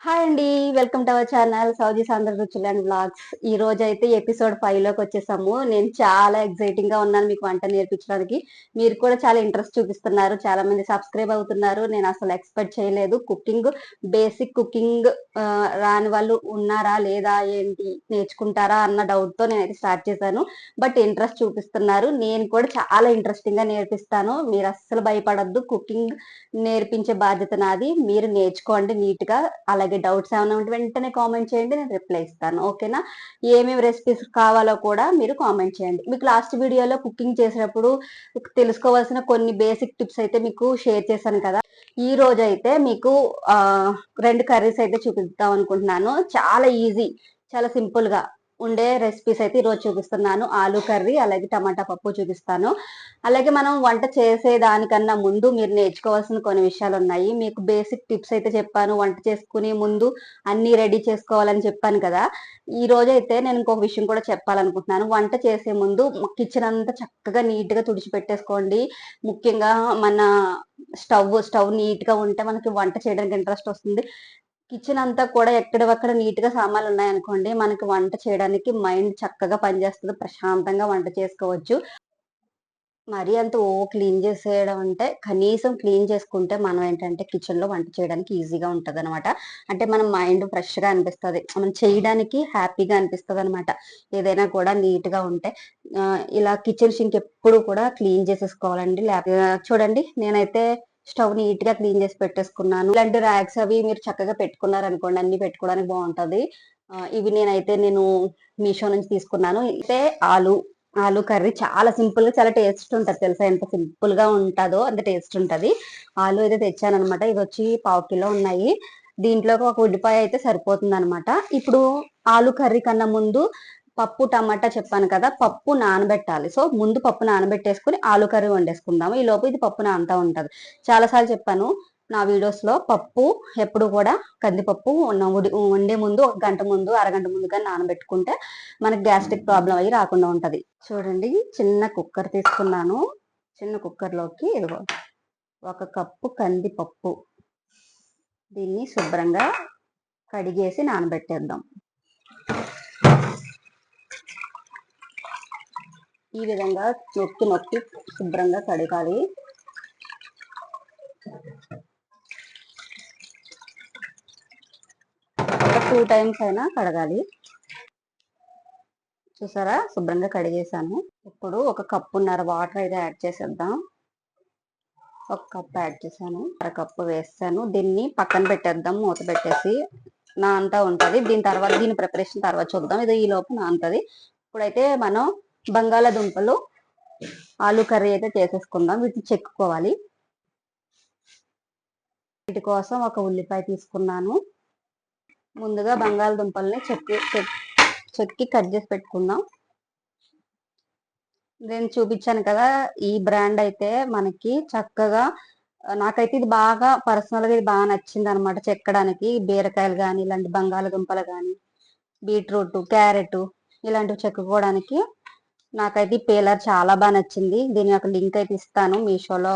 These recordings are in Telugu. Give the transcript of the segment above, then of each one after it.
హాయ్ అండి. వెల్కమ్ టు అవర్ ఛానల్ సౌజీ సాంద్ర రుచులు అండ్ వ్లాగ్స్. ఈ రోజు అయితే ఎపిసోడ్ 5 లోకి వచ్చేసాము. నేను చాలా ఎక్సైటింగ్ గా ఉన్నాను మీకు వంట నేర్పించడానికి. మీరు కూడా చాలా ఇంట్రెస్ట్ చూపిస్తున్నారు. చాలా మంది సబ్స్క్రైబ్ అవుతున్నారు. నేను అసలు ఎక్స్పెక్ట్ చేయలేదు. బేసిక్ కుకింగ్ రాని వాళ్ళు ఉన్నారా లేదా ఏంటి నేర్చుకుంటారా అన్న డౌట్ తో నేనైతే స్టార్ట్ చేశాను. బట్ ఇంట్రెస్ట్ చూపిస్తున్నారు. నేను కూడా చాలా ఇంట్రెస్టింగ్ గా నేర్పిస్తాను. మీరు అస్సలు భయపడొద్దు. కుకింగ్ నేర్పించే బాధ్యత నాది. మీరు నేర్చుకోండి నీట్ గా. అలాగే డౌట్స్ ఏమైనా ఉంటే వెంటనే కామెంట్ చేయండి, నేను రిప్లై ఇస్తాను. ఓకేనా? ఏమేమి రెసిపీస్ కావాలో కూడా మీరు కామెంట్ చేయండి. మీకు లాస్ట్ వీడియోలో కుకింగ్ చేసేటప్పుడు తెలుసుకోవాల్సిన కొన్ని బేసిక్ టిప్స్ అయితే మీకు షేర్ చేశాను కదా. ఈ రోజు అయితే మీకు ఆ 2 కర్రీస్ అయితే చూపిద్దాం అనుకుంటున్నాను. చాలా ఈజీ, చాలా సింపుల్ గా ఉండే రెసిపీస్ అయితే ఈరోజు చూపిస్తున్నాను. ఆలూ కర్రీ అలాగే టమాటా పప్పు చూపిస్తాను. అలాగే మనం వంట చేసే దానికన్నా ముందు మీరు నేర్చుకోవాల్సిన కొన్ని విషయాలు ఉన్నాయి. మీకు బేసిక్ టిప్స్ అయితే చెప్పాను. వంట చేసుకునే ముందు అన్ని రెడీ చేసుకోవాలని చెప్పాను కదా. ఈ రోజు అయితే నేను ఇంకొక విషయం కూడా చెప్పాలనుకుంటున్నాను. వంట చేసే ముందు కిచెన్ అంతా చక్కగా నీట్ గా తుడిచిపెట్టేసుకోండి. ముఖ్యంగా మన స్టవ్ నీట్ గా ఉంటే మనకి వంట చేయడానికి ఇంట్రెస్ట్ వస్తుంది. కిచెన్ అంతా కూడా ఎక్కడవక్కడ నీట్ గా సామాన్లు ఉన్నాయనుకోండి, మనకి వంట చేయడానికి మైండ్ చక్కగా పనిచేస్తుంది. ప్రశాంతంగా వంట చేసుకోవచ్చు. మరీ అంత క్లీన్ చేసేయడం అంటే కనీసం క్లీన్ చేసుకుంటే మనం ఏంటంటే కిచెన్ లో వంట చేయడానికి ఈజీగా ఉంటది అనమాట. అంటే మన మైండ్ ఫ్రెష్ గా అనిపిస్తుంది, మనం చేయడానికి హ్యాపీగా అనిపిస్తుంది అనమాట. ఏదైనా కూడా నీట్ గా ఉంటే ఇలా కిచెన్ సింక్ ఎప్పుడు కూడా క్లీన్ చేసేసుకోవాలండి. చూడండి, నేనైతే స్టవ్ నీట్ గా క్లీన్ చేసి పెట్టేసుకున్నాను. ఇలాంటి ర్యాక్స్ అవి మీరు చక్కగా పెట్టుకున్నారనుకోండి, అన్ని పెట్టుకోవడానికి బాగుంటది. ఇవి నేను మీషో నుంచి తీసుకున్నాను. అయితే ఆలు కర్రీ చాలా సింపుల్ గా చాలా టేస్ట్ ఉంటది తెలుసా. ఎంత సింపుల్ గా ఉంటుందో అంత టేస్ట్ ఉంటది. ఆలు అయితే తెచ్చాను అనమాట. ఇది వచ్చి 1/2 కిలో ఉన్నాయి. దీంట్లోకి ఒక ఉల్లిపాయ అయితే సరిపోతుంది అనమాట. ఇప్పుడు ఆలు కర్రీ కన్నా ముందు పప్పు టమాటా చెప్పాను కదా, పప్పు నానబెట్టాలి. సో ముందు పప్పు నానబెట్టేసుకుని ఆలు కర్రీ వండేసుకుందాము. ఈ లోపు ఇది పప్పు నానుతా ఉంటది. చాలా సార్లు చెప్పాను నా వీడియోస్ లో, పప్పు ఎప్పుడు కూడా కందిపప్పు వండే ముందు 1 గంట ముందు, అరగంట ముందుగా నానబెట్టుకుంటే మనకి గ్యాస్ట్రిక్ ప్రాబ్లం అయ్యి రాకుండా ఉంటది. చూడండి, చిన్న కుక్కర్ తీసుకున్నాను. చిన్న కుక్కర్ లోకి ఇదిగో 1 కప్పు కందిపప్పు. దీన్ని శుభ్రంగా కడిగేసి నానబెట్టేద్దాం. ఈ విధంగా నొక్కి నొక్కి శుభ్రంగా కడగాలి. ఒక 2 టైమ్స్ అయినా కడగాలి. చూసారా, శుభ్రంగా కడిగేసాను. ఇప్పుడు 1 కప్పున్నర వాటర్ అయితే యాడ్ చేసేద్దాం. 1 కప్ యాడ్ చేశాను. 1/2 కప్పు వేస్తాను. దీన్ని పక్కన పెట్టేద్దాం మూత పెట్టేసి. నాంతా ఉంటది. దీని ప్రిపరేషన్ తర్వాత చూద్దాం. ఇది ఈ లోపు నాంతది. ఇప్పుడైతే మనం బంగాళాదుంపలు ఆలు కర్రీ అయితే చేసేసుకుందాం. వీటిని చెక్కుకోవాలి. వీటి కోసం 1 ఉల్లిపాయ తీసుకున్నాను. ముందుగా బంగాళదుంపల్ని చెక్కి కట్ చేసి పెట్టుకుందాం. నేను చూపించాను కదా, ఈ బ్రాండ్ అయితే మనకి చక్కగా, నాకైతే ఇది బాగా పర్సనల్ గా ఇది బాగా నచ్చింది అనమాట. చెక్కడానికి బీరకాయలు కానీ, ఇలాంటి బంగాళదుంపలు కానీ, బీట్రూట్, క్యారెట్ ఇలాంటివి చెక్కుకోవడానికి నాకైతే ఈ పేలర్ చాలా బాగా నచ్చింది. దీని యొక్క లింక్ అయితే ఇస్తాను. మీషోలో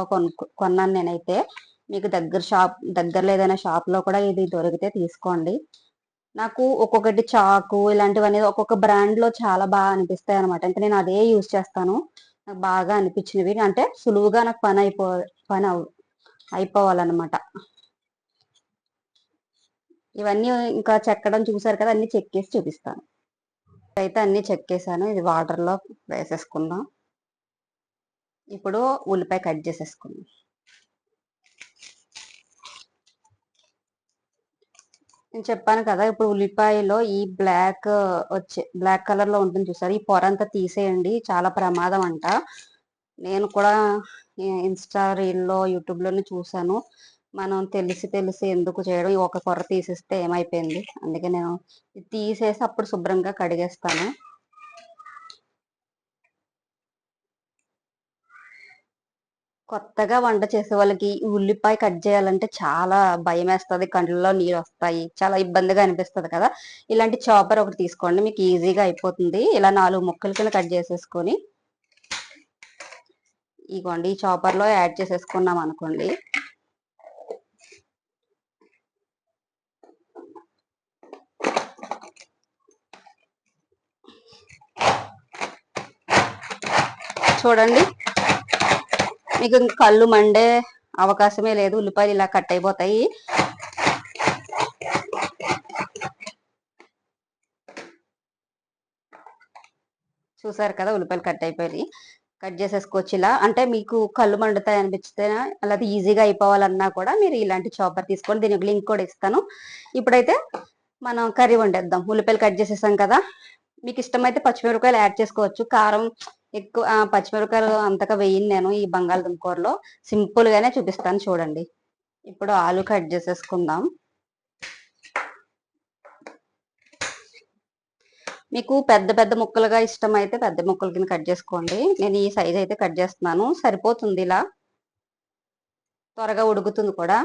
కొన్నాను నేనైతే. మీకు దగ్గరలో ఏదైనా షాప్ లో కూడా ఇది దొరికితే తీసుకోండి. నాకు ఒక్కొక్కటి చాకు ఇలాంటివి అనేది ఒక్కొక్క బ్రాండ్ లో చాలా బాగా అనిపిస్తాయి అనమాట. ఇంకా నేను అదే యూజ్ చేస్తాను. నాకు బాగా అనిపించినవి అంటే సులువుగా నాకు పని అయిపోవాలన్నమాట. ఇవన్నీ ఇంకా చెక్కడం చూసారు కదా, అన్ని చెక్కేసి చూపిస్తాను. అయితే అన్ని చెక్కేసాను. ఇది వాటర్ లో వేసేసుకుందాం. ఇప్పుడు ఉల్లిపాయ కట్ చేసేసుకుందాం. నేను చెప్పాను కదా, ఇప్పుడు ఉల్లిపాయలో ఈ బ్లాక్ కలర్ లో ఉంటుంది చూసారు, ఈ పొర అంతా తీసేయండి. చాలా ప్రమాదం అంట. నేను కూడా ఇన్స్టా రీల్లో యూట్యూబ్ లోనే చూసాను. మనం తెలిసి ఎందుకు చేయడం, ఈ 1 పొర తీసేస్తే ఏమైపోయింది. అందుకే నేను తీసేసి అప్పుడు శుభ్రంగా కడిగేస్తాను. కొత్తగా వంట చేసే వాళ్ళకి ఈ ఉల్లిపాయ కట్ చేయాలంటే చాలా భయం వేస్తుంది. కళ్ళలో నీళ్ళు వస్తాయి. చాలా ఇబ్బందిగా అనిపిస్తుంది కదా. ఇలాంటి చాపర్ ఒకటి తీసుకోండి, మీకు ఈజీగా అయిపోతుంది. ఇలా 4 ముక్కల కింద కట్ చేసేసుకొని ఇగోండి ఈ చాపర్ లో యాడ్ చేసేసుకున్నాం అనుకోండి. చూడండి, మీకు కళ్ళు మండే అవకాశమే లేదు. ఉల్లిపాయలు ఇలా కట్ అయిపోతాయి. చూసారు కదా, ఉల్లిపాయలు కట్ అయిపోయి కట్ చేసేసుకోవచ్చు ఇలా. అంటే మీకు కళ్ళు మండుతాయి అనిపిస్తే, అలాగే ఈజీగా అయిపోవాలన్నా కూడా మీరు ఇలాంటి చాపర్ తీసుకోండి. దీనికి లింక్ కూడా ఇస్తాను. ఇప్పుడైతే మనం కర్రీ వండేద్దాం. ఉల్లిపాయలు కట్ చేసేసాం కదా, మీకు ఇష్టమైతే పచ్చిమిరపకాయలు యాడ్ చేసుకోవచ్చు. కారం ఎక్కువ పచ్చిమిరపకాయలు అంతగా వేయను నేను ఈ బంగాళదుంప కూరలో, సింపుల్ గానే చూపిస్తాను చూడండి. ఇప్పుడు ఆలు కట్ చేసేసుకుందాం. మీకు పెద్ద పెద్ద ముక్కలుగా ఇష్టం అయితే పెద్ద ముక్కల కింద కట్ చేసుకోండి. నేను ఈ సైజ్ అయితే కట్ చేస్తున్నాను, సరిపోతుంది. ఇలా త్వరగా ఉడుకుతుంది కూడా.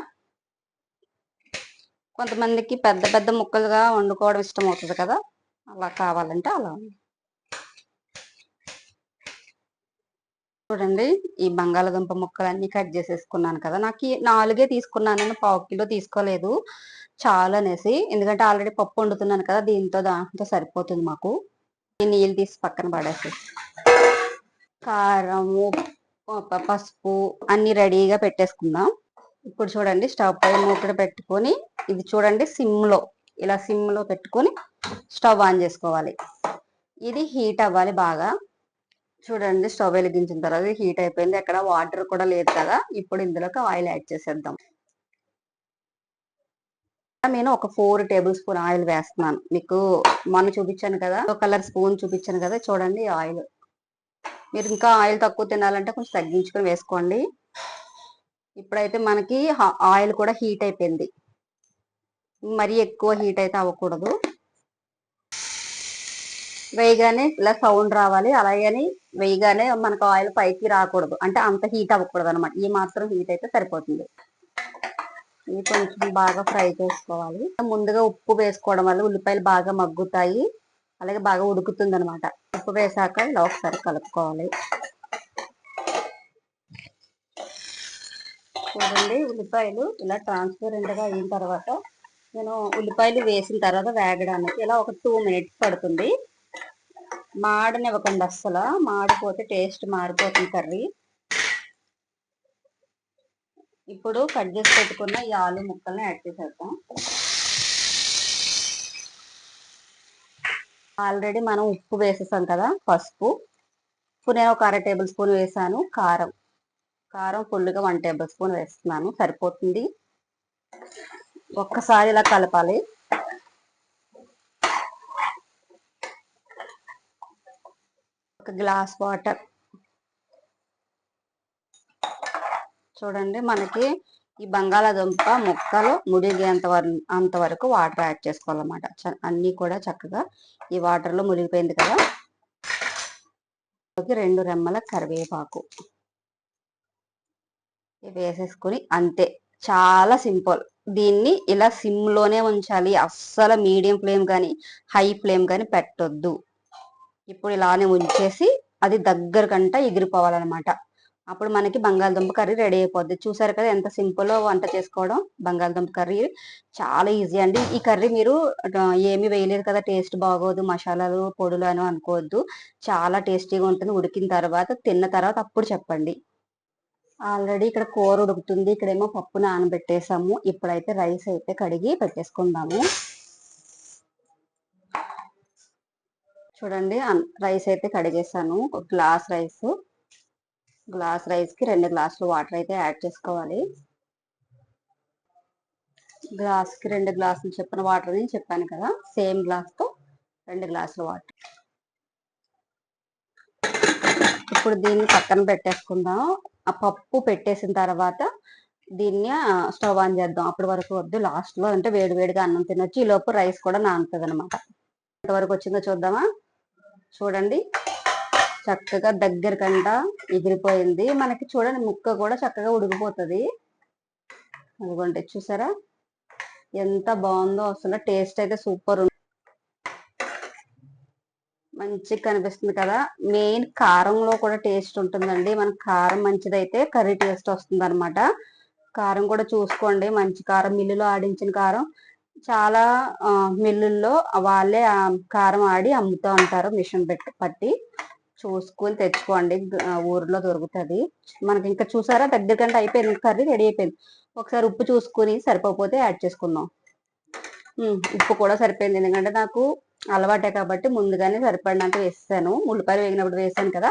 కొంతమందికి పెద్ద పెద్ద ముక్కలుగా వండుకోవడం ఇష్టం అవుతుంది కదా, అలా కావాలంటే అలా. చూడండి, ఈ బంగాళదుంప ముక్కలన్నీ కట్ చేసేసుకున్నాను కదా. నాకు 4 తీసుకున్నాను, నేను 1/2 కిలో తీసుకోలేదు చాలా అనేసి. ఎందుకంటే ఆల్రెడీ పప్పు వండుతున్నాను కదా, దాంతో సరిపోతుంది మాకు. ఈ నీళ్ళు తీసి పక్కన పడేసి, కారము పసుపు అన్ని రెడీగా పెట్టేసుకుందాం. ఇప్పుడు చూడండి, స్టవ్ పై మూకుడు పెట్టుకొని, ఇది చూడండి ఇలా సిమ్ లో పెట్టుకొని స్టవ్ ఆన్ చేసుకోవాలి. ఇది హీట్ అవ్వాలి బాగా. చూడండి, స్టవ్ వెలిగించిన తర్వాత హీట్ అయిపోయింది. ఎక్కడ వాటర్ కూడా లేదు కదా. ఇప్పుడు ఇందులోకి ఆయిల్ యాడ్ చేసేద్దాం. నేను ఒక 4 టేబుల్ స్పూన్ ఆయిల్ వేస్తున్నాను. మీకు మొన్న చూపించాను కదా, కలర్ స్పూన్ చూపించాను కదా, చూడండి ఆయిల్. మీరు ఇంకా ఆయిల్ తక్కువ తినాలంటే కొంచెం తగ్గించుకొని వేసుకోండి. ఇప్పుడైతే మనకి ఆయిల్ కూడా హీట్ అయిపోయింది. మరీ ఎక్కువ హీట్ అయితే అవ్వకూడదు. వేయగానే ఇలా సౌండ్ రావాలి, అలాగని వేయగానే మనకు ఆయిల్ పైకి రాకూడదు. అంటే అంత హీట్ అవ్వకూడదు అనమాట. ఈ మాత్రం హీట్ అయితే సరిపోతుంది. ఇది కొంచెం బాగా ఫ్రై చేసుకోవాలి. ముందుగా ఉప్పు వేసుకోవడం వల్ల ఉల్లిపాయలు బాగా మగ్గుతాయి, అలాగే బాగా ఉడుకుతుంది అనమాట. ఉప్పు వేసాక ఇలా ఒకసారి కలుపుకోవాలి. చూడండి, ఉల్లిపాయలు ఇలా ట్రాన్స్పరెంట్ గా అయిన తర్వాత, నేను ఉల్లిపాయలు వేసిన తర్వాత వేగడానికి ఇలా ఒక 2 మినిట్స్ పడుతుంది. మాడనివ్వకండి అస్సలు, మాడిపోతే టేస్ట్ మారిపోతుంది కర్రీ. ఇప్పుడు కట్ చేసి పెట్టుకున్న ఈ ఆలు ముక్కల్ని యాడ్ చేసేద్దాం. ఆల్రెడీ మనం ఉప్పు వేసేసాం కదా, పసుపు నేను ఒక 1/2 టేబుల్ స్పూన్ వేసాను. కారం ఫుల్గా 1 టేబుల్ స్పూన్ వేస్తున్నాను, సరిపోతుంది. ఒక్కసారి ఇలా కలపాలి. ఒక గ్లాస్ వాటర్. చూడండి, మనకి ఈ బంగాళాదుంప ముక్కలు అంతవరకు వాటర్ యాడ్ చేసుకోవాలన్నమాట. అన్నీ కూడా చక్కగా ఈ వాటర్ లో మునిగిపోయింది కదా. 2 రెమ్మల కరివేపాకు వేసేసుకుని అంతే, చాలా సింపుల్. దీన్ని ఇలా సిమ్ లోనే ఉంచాలి, అస్సలు మీడియం ఫ్లేమ్ కానీ హై ఫ్లేమ్ కానీ పెట్టొద్దు. ఇప్పుడు ఇలానే ఉంచేసి అది దగ్గరకంట ఎగిరిపోవాలన్నమాట. అప్పుడు మనకి బంగాళదుంప కర్రీ రెడీ అయిపోద్ది. చూసారు కదా ఎంత సింపుల్ వంట చేసుకోవడం. బంగాళదుంప కర్రీ చాలా ఈజీ అండి. ఈ కర్రీ మీరు ఏమి వేయలేదు కదా, టేస్ట్ బాగోదు, మసాలాలు పొడులు అని అనుకోవద్దు. చాలా టేస్టీగా ఉంటుంది. ఉడికిన తర్వాత తిన్న తర్వాత అప్పుడు చెప్పండి. ఆల్రెడీ ఇక్కడ కూర ఉడుకుతుంది, ఇక్కడేమో పప్పు నానబెట్టేసాము. ఇప్పుడైతే రైస్ అయితే కడిగి పెట్టేసుకుందాము. చూడండి, రైస్ అయితే కడిగేసాను. ఒక గ్లాస్ రైస్ కి 2 గ్లాసులు వాటర్ అయితే యాడ్ చేసుకోవాలి. గ్లాస్ కి 2 గ్లాసులు చెప్పిన వాటర్ అని చెప్పాను కదా, సేమ్ గ్లాస్ తో 2 గ్లాసులు వాటర్. ఇప్పుడు దీన్ని పక్కన పెట్టేసుకుందాం. ఆ పప్పు పెట్టేసిన తర్వాత దీన్ని స్టవ్ ఆన్ చేద్దాం. అప్పటి వరకు వద్దు, లాస్ట్ లో అంటే వేడివేడిగా అన్నం తినొచ్చు. ఈ లోపు రైస్ కూడా నానుతుంది అనమాట. ఎంతవరకు వచ్చిందో చూద్దామా. చూడండి, చక్కగా దగ్గరకంట ఎగిరిపోయింది మనకి. చూడండి, ముక్క కూడా చక్కగా ఉడికిపోతుంది. అదిగోండి, చూసారా ఎంత బాగుందో. అసలు టేస్ట్ అయితే సూపర్ ఉంది, మంచిగా కనిపిస్తుంది కదా. మెయిన్ కారంలో కూడా టేస్ట్ ఉంటుందండి. మనకు కారం మంచిదైతే కర్రీ టేస్ట్ వస్తుంది అనమాట. కారం కూడా చూసుకోండి, మంచి కారం, మిల్లులో ఆడించిన కారం. చాలా మిల్లుల్లో వాళ్ళే కారం ఆడి అమ్ముతూ ఉంటారు, మిషన్ పట్టి. చూసుకొని తెచ్చుకోండి, ఊర్లో దొరుకుతుంది మనకి. ఇంకా చూసారా దగ్గర కంటే అయిపోయింది, కర్రీ రెడీ అయిపోయింది. ఒకసారి ఉప్పు చూసుకుని సరిపోతే యాడ్ చేసుకుందాం. ఉప్పు కూడా సరిపోయింది, ఎందుకంటే నాకు అలవాటే కాబట్టి ముందుగానే సరిపడినంత వేసాను. ఉల్లిపాయలు వేగినప్పుడు వేసాను కదా,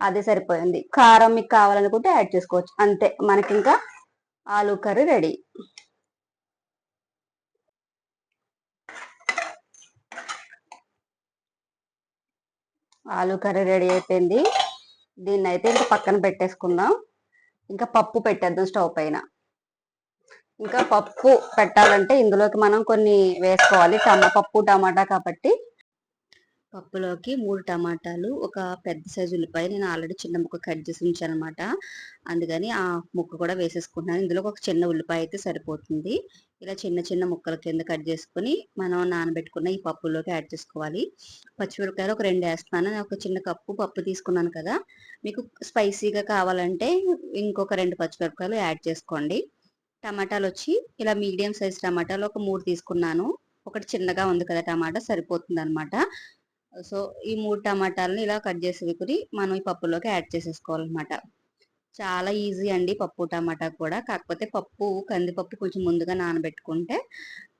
అదే సరిపోయింది. కారం మీకు కావాలనుకుంటే యాడ్ చేసుకోవచ్చు. అంతే, మనకి ఇంకా aloo curry ready. Aloo curry ready అయిపోయింది. దీన్ని అయితే ఇంకా పక్కన పెట్టేసుకుందాం. ఇంకా పప్పు పెట్టేద్దాం స్టవ్ పైన. ఇంకా పప్పు పెట్టాలంటే ఇందులోకి మనం కొన్ని వేసుకోవాలి. పప్పు టమాటా కాబట్టి పప్పులోకి 3 టమాటాలు, ఒక పెద్ద సైజు ఉల్లిపాయ నేను ఆల్రెడీ చిన్న ముక్క కట్ చేసి ఉంచాను అనమాట. అందుకని ఆ ముక్క కూడా వేసేసుకుంటున్నాను. ఇందులో ఒక చిన్న ఉల్లిపాయ అయితే సరిపోతుంది. ఇలా చిన్న చిన్న ముక్కల కింద కట్ చేసుకుని మనం నానబెట్టుకున్న ఈ పప్పులోకి యాడ్ చేసుకోవాలి. పచ్చిమిరపకాయలు ఒక 2 వేస్తున్నాను. నేను ఒక చిన్న కప్పు పప్పు తీసుకున్నాను కదా, మీకు స్పైసీగా కావాలంటే ఇంకొక 2 పచ్చిమిరపకాయలు యాడ్ చేసుకోండి. టమాటాలు వచ్చి ఇలా మీడియం సైజ్ టమాటాలు ఒక 3 తీసుకున్నాను. ఒకటి చిన్నగా ఉంది కదా టమాటా, సరిపోతుంది అనమాట. సో ఈ 3 టమాటాలని ఇలా కట్ చేసుకుని మనం ఈ పప్పులోకి యాడ్ చేసేసుకోవాలన్నమాట. చాలా ఈజీ అండి పప్పు టమాటా కూడా. కాకపోతే కందిపప్పు కొంచెం ముందుగా నానబెట్టుకుంటే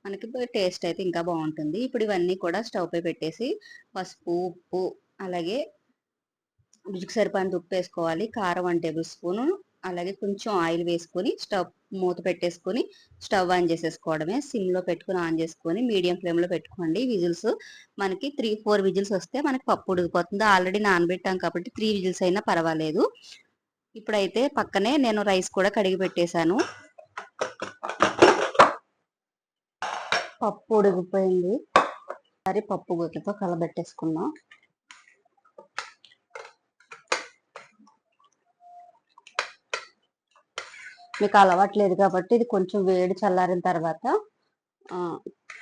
మనకి టేస్ట్ అయితే ఇంకా బాగుంటుంది. ఇప్పుడు ఇవన్నీ కూడా స్టవ్ పై పెట్టేసి పసుపు, ఉప్పు, అలాగే రుచికి సరిపడినంత ఉప్పు వేసుకోవాలి. కారం 1 టేబుల్ స్పూను, అలాగే కొంచెం ఆయిల్ వేసుకొని స్టవ్ మూత పెట్టేసుకొని స్టవ్ ఆన్ చేసేసుకోవడమే. సిమ్లో పెట్టుకుని ఆన్ చేసుకొని మీడియం ఫ్లేమ్లో పెట్టుకోండి. విజిల్స్ మనకి 3-4 విజిల్స్ వస్తే మనకి పప్పు ఉడికిపోతుంది. ఆల్రెడీ నానబెట్టాం కాబట్టి 3 విజిల్స్ అయినా పర్వాలేదు. ఇప్పుడైతే పక్కనే నేను రైస్ కూడా కడిగి పెట్టేశాను. పప్పు ఉడికిపోయింది. సరే, పప్పు గుత్తితో కలబెట్టేసుకుందాం. మీకు అలవాట్లేదు కాబట్టి ఇది కొంచెం వేడి చల్లారిన తర్వాత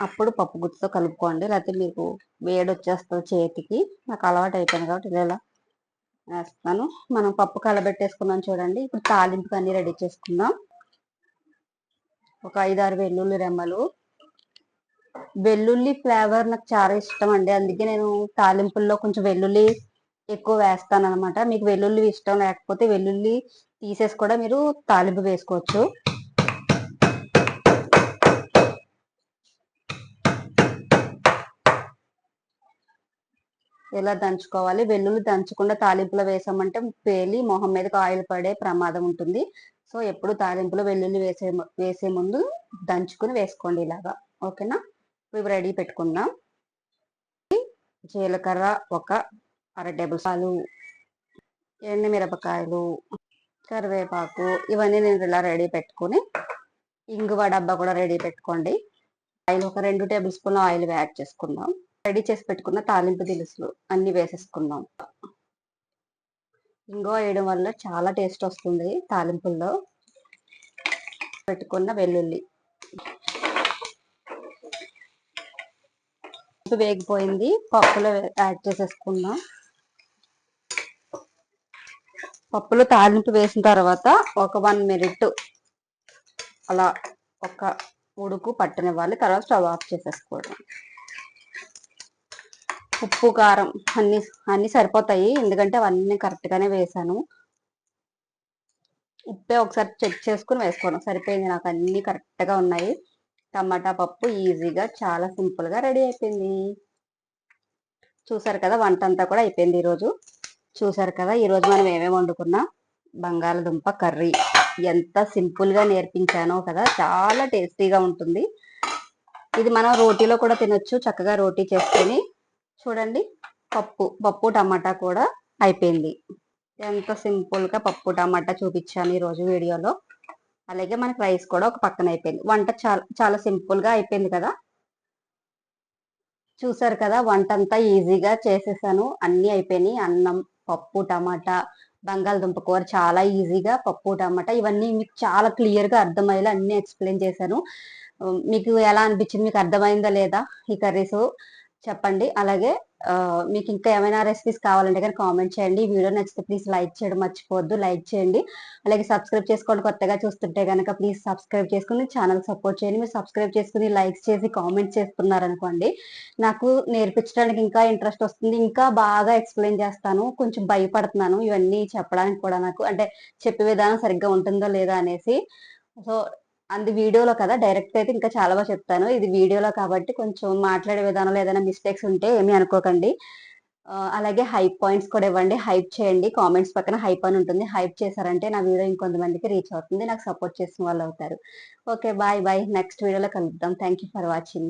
అప్పుడు పప్పు గుత్తితో కలుపుకోండి, లేకపోతే మీకు వేడి వచ్చేస్తుంది చేతికి. నాకు అలవాటు అయిపోయింది కాబట్టి ఇలా వేస్తాను. మనం పప్పు కలబెట్టేసుకున్నాం చూడండి. ఇప్పుడు తాలింపుకి అన్ని రెడీ చేసుకుందాం. ఒక 5-6 వెల్లుల్లి రెమ్మలు. వెల్లుల్లి ఫ్లేవర్ నాకు చాలా ఇష్టం అండి, అందుకే నేను తాలింపుల్లో కొంచెం వెల్లుల్లి ఎక్కువ వేస్తాను అనమాట. మీకు వెల్లుల్లి ఇష్టం లేకపోతే వెల్లుల్లి తీసేసి కూడా మీరు తాలింపు వేసుకోవచ్చు. ఇలా దంచుకోవాలి. వెల్లుల్లి దంచకుండా తాలింపులో వేసామంటే పేలి మొహం మీదకి ఆయిల్ పడే ప్రమాదం ఉంటుంది. సో ఎప్పుడు తాలింపులో వెల్లుల్లి వేసే ముందు దంచుకుని వేసుకోండి ఇలాగా. ఓకేనా, ఇవి రెడీ పెట్టుకుందాం. జీలకర్ర ఒక 1/2 టేబుల్ స్పూన్, ఎండుమిరపకాయలు, కరివేపాకు, ఇవన్నీ నేను ఇలా రెడీ పెట్టుకుని, ఇంగువ డబ్బా కూడా రెడీ పెట్టుకోండి. ఆయిల్ ఒక 2 టేబుల్ స్పూన్ల ఆయిల్ యాడ్ చేసుకుందాం. రెడీ చేసి పెట్టుకున్న తాలింపు దినుసులు అన్ని వేసేసుకుందాం. ఇంగువ వేయడం వల్ల చాలా టేస్ట్ వస్తుంది తాలింపుల్లో. పెట్టుకున్న వెల్లుల్లి వేగిపోయింది, పప్పులో యాడ్ చేసేసుకుందాం. పప్పులో తాలింపు వేసిన తర్వాత ఒక 1 మినిట్ అలా ఒక ఉడుకు పట్టనివ్వాలి. తర్వాత స్టవ్ ఆఫ్ చేసేసుకోవడం. ఉప్పు కారం అన్ని సరిపోతాయి, ఎందుకంటే అవన్నీ కరెక్ట్గానే వేసాను. ఉప్పే ఒకసారి చెక్ చేసుకుని వేసుకోవడం. సరిపోయింది, నాకు అన్ని కరెక్ట్గా ఉన్నాయి. టమాటా పప్పు ఈజీగా చాలా సింపుల్గా రెడీ అయిపోయింది. చూసారు కదా, వంట అంతా కూడా అయిపోయింది ఈరోజు. చూసారు కదా, ఈరోజు మనం ఏమేమి వండుకున్నాం. బంగాళదుంప కర్రీ ఎంత సింపుల్గా నేర్పించానో కదా, చాలా టేస్టీగా ఉంటుంది. ఇది మనం రోటీలో కూడా తినొచ్చు, చక్కగా రోటీ చేసుకొని. చూడండి, పప్పు టమాటా కూడా అయిపోయింది. ఎంత సింపుల్గా పప్పు టమాటా చూపించాను ఈరోజు వీడియోలో. అలాగే మనకి రైస్ కూడా ఒక పక్కన అయిపోయింది. వంట చాలా చాలా సింపుల్గా అయిపోయింది కదా. చూసారు కదా, వంట అంతా ఈజీగా చేసేసాను. అన్నీ అయిపోయినాయి. అన్నం, పప్పు టమాటా, బంగాళదుంప కూర చాలా ఈజీగా, పప్పు టమాటా, ఇవన్నీ మీకు చాలా క్లియర్గా అర్థమయ్యేలా అన్ని ఎక్స్ప్లెయిన్ చేశాను. మీకు ఎలా అనిపించింది, మీకు అర్థమైందా లేదా ఈ కర్రీస్? చెప్పండి. అలాగే మీకు ఇంకా ఏమైనా రెసిపీస్ కావాలంటే గనుక కామెంట్ చేయండి. ఈ వీడియో నచ్చితే ప్లీజ్ లైక్ చేయడం మర్చిపోవద్దు. లైక్ చేయండి. అలాగే సబ్స్క్రైబ్ చేసుకోండి. కొత్తగా చూస్తుంటే గనక ప్లీజ్ సబ్స్క్రైబ్ చేసుకొని ఛానెల్ సపోర్ట్ చేయండి. మీరు సబ్స్క్రైబ్ చేసుకొని, లైక్స్ చేసి, కామెంట్స్ చేస్తున్నారనుకోండి, నాకు నేర్పించడానికి ఇంకా ఇంట్రెస్ట్ వస్తుంది. ఇంకా బాగా ఎక్స్‌ప్లెయిన్ చేస్తాను. కొంచెం భయపడుతున్నాను ఇవన్నీ చెప్పడానికి కూడా నాకు. అంటే చెప్పే విధానం సరిగ్గా ఉంటుందో లేదా అనేసి. సో, అది వీడియోలో కదా! డైరెక్ట్‌గా అయితే ఇంకా చాలా చెప్తాను. ఇది వీడియోలో కాబట్టి కొంచెం మాట్లాడే విధానంలో ఏదైనా మిస్టేక్స్ ఉంటే ఏమీ అనుకోకండి. అలాగే హైప్ పాయింట్స్ కూడా ఇవ్వండి. హైప్ చేయండి. కామెంట్స్ పక్కన హైప్ అని ఉంటుంది. హైప్ చేశారంటే నా వీడియో ఇంకొంతమందికి రీచ్ అవుతుంది. నాకు సపోర్ట్ చేసిన వాళ్ళవుతారు. ఓకే. బాయ్. బాయ్. నెక్స్ట్ వీడియోలో కలుద్దాం. Thank you for watching.